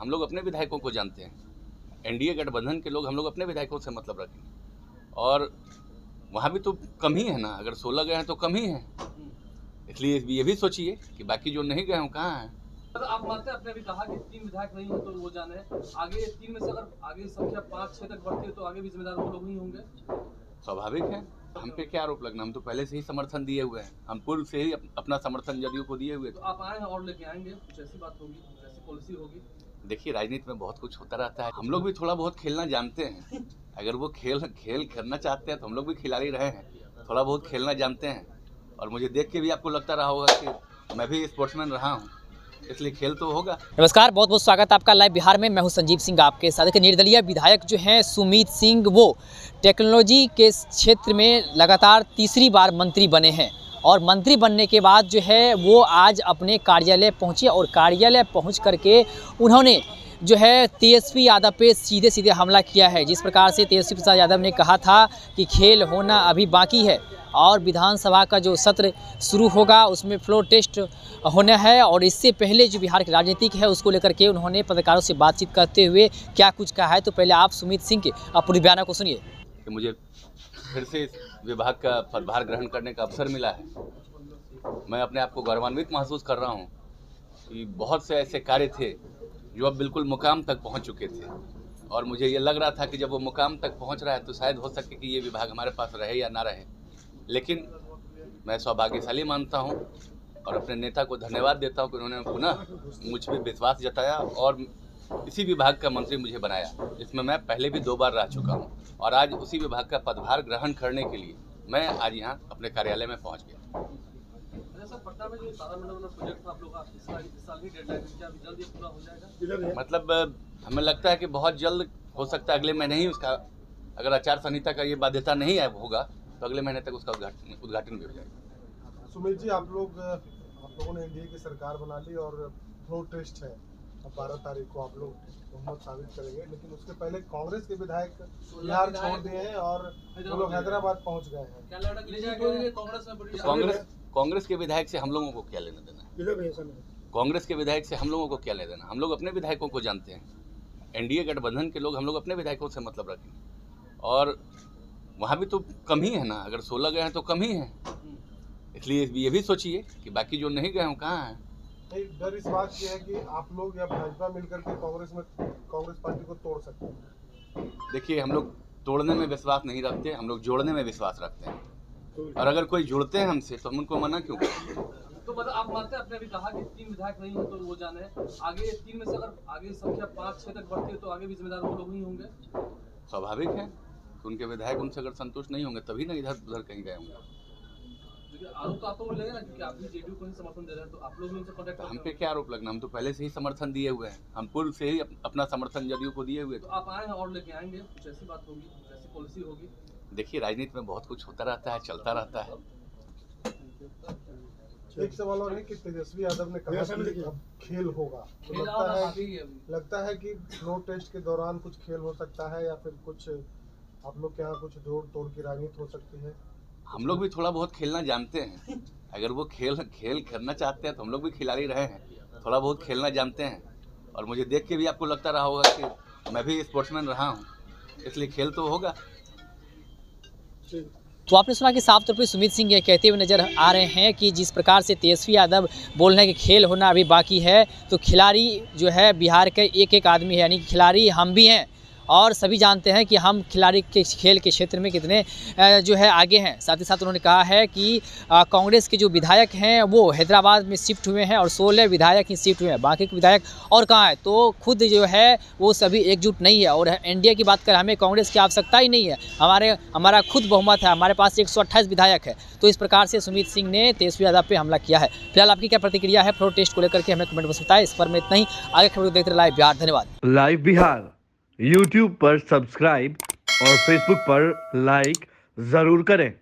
हम लोग अपने विधायकों को जानते हैं। एनडीए गठबंधन के लोग हम लोग अपने विधायकों से मतलब रखेंगे, और वहाँ भी तो कम ही है ना। अगर 16 गए हैं तो कम ही है, इसलिए ये भी सोचिए कि बाकी जो नहीं गए हैं कहाँ हैं। तो आप मानते हैं, आपने भी कहा कि 3 विधायक नहीं है तो वो जाने आगे 3 में से अगर आगे संख्या 5-6 तक बढ़ती है तो आगे भी जिम्मेदार वो लोग नहीं होंगे। स्वाभाविक है, हम पे क्या आरोप लगना, हम तो पहले से ही समर्थन दिए हुए हैं, हम पूर्व से ही अपना समर्थन जदयू को दिए हुए थे। तो आप आए हैं और लेके आएंगे, कुछ ऐसी बात होगी, कुछ ऐसी पॉलिसी होगी। देखिए, राजनीति में बहुत कुछ होता रहता है, हम लोग भी थोड़ा बहुत खेलना जानते हैं। अगर वो खेल करना चाहते हैं तो हम लोग भी खिलाड़ी रहे हैं, थोड़ा बहुत खेलना जानते हैं। और मुझे देख के भी आपको लगता रहा होगा कि मैं भी स्पोर्ट्समैन रहा हूँ, इसलिए खेल तो होगा। नमस्कार, बहुत बहुत स्वागत आपका लाइव बिहार में। मैं हूं संजीव सिंह आपके साथ। एक निर्दलीय विधायक जो हैं सुमित सिंह, वो टेक्नोलॉजी के क्षेत्र में लगातार तीसरी बार मंत्री बने हैं, और मंत्री बनने के बाद जो है वो आज अपने कार्यालय पहुंचे, और कार्यालय पहुंच करके उन्होंने जो है तेजस्वी यादव पे सीधे सीधे हमला किया है। जिस प्रकार से तेजस्वी प्रसाद यादव ने कहा था कि खेल होना अभी बाकी है, और विधानसभा का जो सत्र शुरू होगा उसमें फ्लोर टेस्ट होना है, और इससे पहले जो बिहार की राजनीतिक है उसको लेकर के उन्होंने पत्रकारों से बातचीत करते हुए क्या कुछ कहा है। तो पहले आप सुमित सिंह के पूरी बयान को सुनिए। कि मुझे फिर से इस विभाग का पदभार ग्रहण करने का अवसर मिला है। मैं अपने आप को गौरवान्वित महसूस कर रहा हूँ कि बहुत से ऐसे कार्य थे जो अब बिल्कुल मुकाम तक पहुँच चुके थे, और मुझे ये लग रहा था कि जब वो मुकाम तक पहुँच रहा है तो शायद हो सके कि ये विभाग हमारे पास रहे या ना रहे। लेकिन मैं सौभाग्यशाली मानता हूँ और अपने नेता को धन्यवाद देता हूँ कि उन्होंने पुनः मुझ पर विश्वास जताया और इसी विभाग का मंत्री मुझे बनाया। इसमें मैं पहले भी 2 बार रह चुका हूँ, और आज उसी विभाग का पदभार ग्रहण करने के लिए मैं आज यहाँ अपने कार्यालय में पहुँच गया। सर, पटना में जो तारामंडल प्रोजेक्ट था आप लोग का, इस साल ही डेडलाइन है, क्या जल्द ये पूरा हो जाएगा? मतलब हमें लगता है कि बहुत जल्द हो सकता है, अगले महीने ही उसका, अगर आचार संहिता का ये बाध्यता नहीं होगा तो अगले महीने तक उसका उद्घाटन भी हो जाएगा। सुमित जी, आप लोगों ने एनडीए की सरकार बना ली और फ्लोर टेस्ट है, अब 12 तारीख को आप लोग बहुमत साबित करेंगे, लेकिन उसके पहले कांग्रेस के विधायक बिहार छोड़ दिए हैं और वो लोग हैदराबाद पहुंच गए हैं। क्या लगता है कांग्रेस के विधायक से हम लोगों को क्या लेना देना? कांग्रेस के विधायक से हम लोगों को क्या लेना देना? हम लोग अपने विधायकों को जानते हैं। एनडीए गठबंधन के लोग हम लोग अपने विधायकों से मतलब रखेंगे, और वहाँ भी तो कम ही है ना। अगर 16 गए हैं तो कम ही है, इसलिए ये भी सोचिए कि बाकी जो नहीं गए हैं कहाँ हैं। नहीं, डर इस बात की है कि आप लोग या भाजपा मिलकर के कांग्रेस पार्टी को तोड़ सकते हैं। देखिए, हम लोग तोड़ने में विश्वास नहीं रखते, हम लोग जोड़ने में विश्वास रखते हैं, और अगर कोई जुड़ते हैं हमसे तो हम उनको मना क्यों करें? तो मतलब आप मानते हैं, आपने भी कहा कि 3 विधायक नहीं है तो वो जाने आगे 3 में से अगर आगे संख्या 5-6 तक बढ़ती है तो आगे भी जिम्मेदार वो लोग नहीं होंगे। स्वाभाविक है कि उनके विधायक उनसे अगर संतुष्ट नहीं होंगे तभी ना इधर उधर कहीं गए होंगे। आरोप तो आपको मिलेगा ना, क्योंकि आप भी जेडीयू को ही समर्थन दे रहे हैं, तो आप लोग भी उनसे कांटेक्ट हम पे क्या आरोप लगना, हम तो पहले से ही समर्थन दिए हुए हैं, हम पूर्व से ही अपना समर्थन जदयू को दिए हुए थे। तो आप आए हैं और लेके आएंगे, कुछ ऐसी बात होगी, कुछ ऐसी पॉलिसी होगी। देखिए, राजनीति में बहुत कुछ होता रहता है, चलता रहता है। एक सवाल और है कि तेजस्वी यादव ने कहा कि अब खेल होगा, तो लगता है कि फ्लोर टेस्ट के दौरान कुछ खेल हो सकता है, या फिर कुछ आप लोग के यहाँ कुछ जोड़ तोड़ की राजनीति हो सकती है? हम लोग भी थोड़ा बहुत खेलना जानते हैं। अगर वो खेल करना चाहते हैं तो हम लोग भी खिलाड़ी रहे हैं, थोड़ा बहुत खेलना जानते हैं। और मुझे देख के भी आपको लगता रहा होगा कि मैं भी स्पोर्ट्समैन रहा हूँ, इसलिए खेल तो होगा। तो आपने सुना कि साफ तौर पे सुमित सिंह ये कहते हुए नजर आ रहे हैं कि जिस प्रकार से तेजस्वी यादव बोल रहे हैं कि खेल होना अभी बाकी है, तो खिलाड़ी जो है बिहार के एक एक आदमी है, यानी कि खिलाड़ी हम भी हैं, और सभी जानते हैं कि हम खिलाड़ी के खेल के क्षेत्र में कितने जो है आगे हैं। साथ ही साथ उन्होंने कहा है कि कांग्रेस के जो विधायक हैं वो हैदराबाद में शिफ्ट हुए हैं, और 16 विधायक ही शिफ्ट हुए हैं, बाकी के विधायक और कहाँ हैं? तो खुद जो है वो सभी एकजुट नहीं है। और एनडीए की बात करें, हमें कांग्रेस की आवश्यकता ही नहीं है, हमारा खुद बहुमत है, हमारे पास 128 विधायक है। तो इस प्रकार से सुमित सिंह ने तेजस्वी यादव पे हमला किया है। फिलहाल आपकी क्या प्रतिक्रिया है फ्लोर टेस्ट को लेकर के, हमें कमेंट में बताएं। इस पर में इतना ही, आगे खबर देखते रहिए लाइव बिहार। धन्यवाद। लाइव बिहार YouTube पर सब्सक्राइब और Facebook पर लाइक जरूर करें।